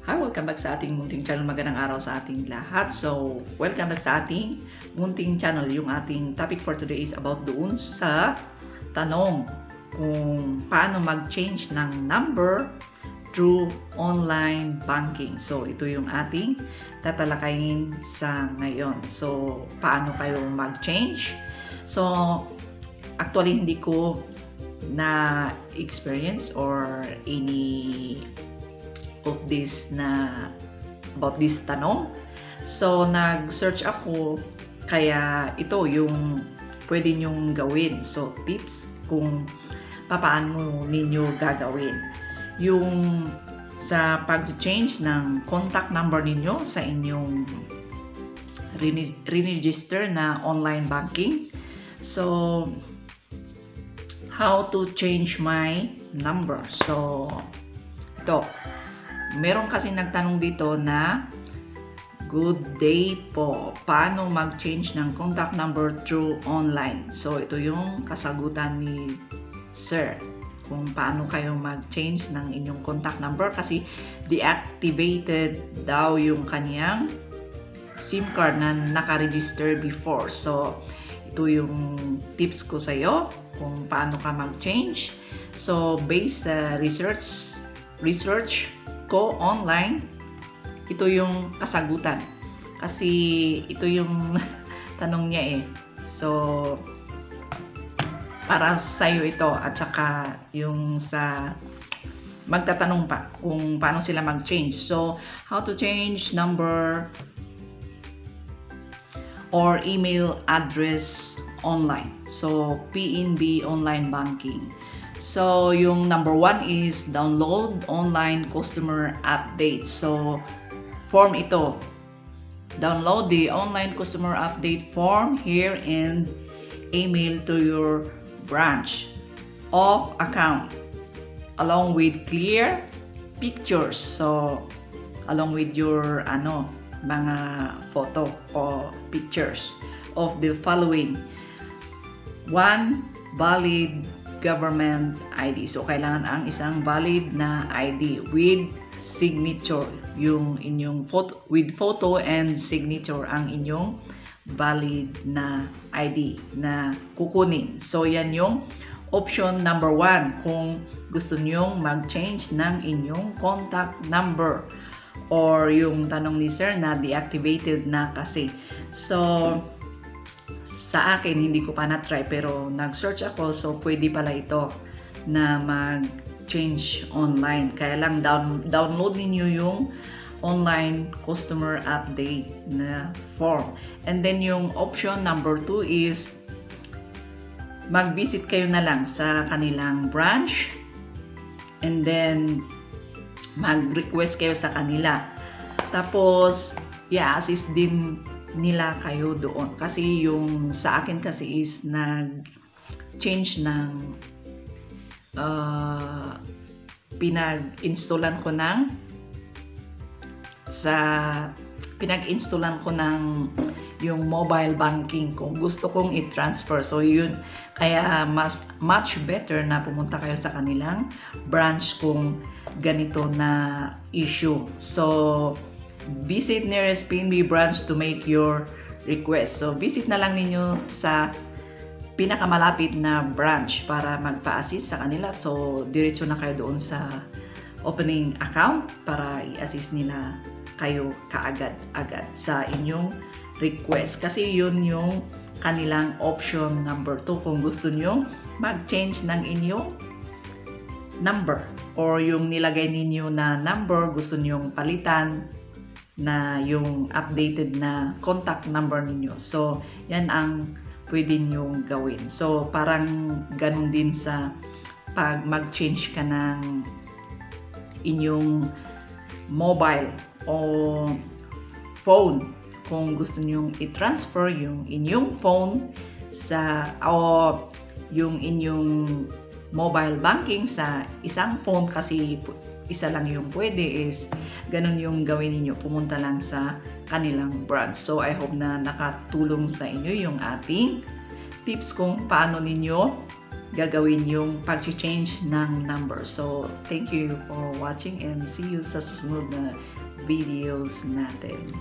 Hi! Welcome back sa ating munting channel. Magandang araw sa ating lahat. So, welcome back sa ating munting channel. Yung ating topic for today is about doon sa tanong kung paano mag-change ng number through online banking. So, ito yung ating tatalakayin sa ngayon. So, paano kayo mag-change? So, actually, hindi ko na experience or any of this na about this tanong. So, nag-search ako, kaya ito yung pwede nyong gawin. So, tips kung paano ninyo gagawin. Yung sa pag-change ng contact number ninyo sa inyong re-register na online banking. So, how to change my number. So, ito. Meron kasi nagtanong dito na, good day po, paano mag-change ng contact number through online? So, ito yung kasagutan ni Sir. Kung paano kayo mag-change ng inyong contact number kasi deactivated daw yung kaniyang SIM card na naka-register before. So, ito yung tips ko sa iyo kung paano ka mag-change. So, based sa research ko online, ito yung kasagutan. Kasi ito yung tanong niya eh. So, para sa iyo ito at saka yung sa magtatanong pa kung paano sila mag-change. So, how to change number or email address online. So, PNB online banking. So, yung number 1 is download online customer update. So, form ito. Download the online customer update form here and email to your branch of account along with clear pictures. So, along with your mga photo o pictures of the following. 1. Valid government ID. So, kailangan ang isang valid na ID with signature. Yung inyong photo, with photo and signature ang inyong valid na ID na kukunin. So, yan yung option number 1 kung gusto nyong mag-change ng inyong contact number or yung tanong ni Sir na deactivated na kasi. So, sa akin, hindi ko pa na-try pero nag-search ako, so pwede pala ito na mag-change online. Kaya lang download ninyo yung online customer update na form. And then yung option number 2 is mag-visit kayo na lang sa kanilang branch and then mag-request kayo sa kanila. Tapos, i-assist din nila kayo doon. Kasi yung sa akin kasi is nag-change ng pinag-installan ko ng yung mobile banking kung gusto kong i-transfer. So yun, kaya much better na pumunta kayo sa kanilang branch kung ganito na issue. So visit nearest PNB branch to make your request. So, visit na lang ninyo sa pinakamalapit na branch para magpa-assist sa kanila. So, diretso na kayo doon sa opening account para i-assist nila kayo kaagad-agad sa inyong request. Kasi yun yung kanilang option number 2 kung gusto nyo mag-change ng inyong number or yung nilagay ninyo na number gusto nyong palitan na yung updated na contact number ninyo. So, yan ang pwede nyong gawin. So, parang ganun din sa pag mag-change ka ng inyong mobile o phone. Kung gusto nyong i-transfer yung inyong phone o yung inyong mobile banking sa isang phone kasi isa lang yung pwede is ganun yung gawin niyo, pumunta lang sa kanilang branch. So, I hope na nakatulong sa inyo yung ating tips kung paano ninyo gagawin yung pag-change ng number. So, thank you for watching and see you sa susunod na videos natin.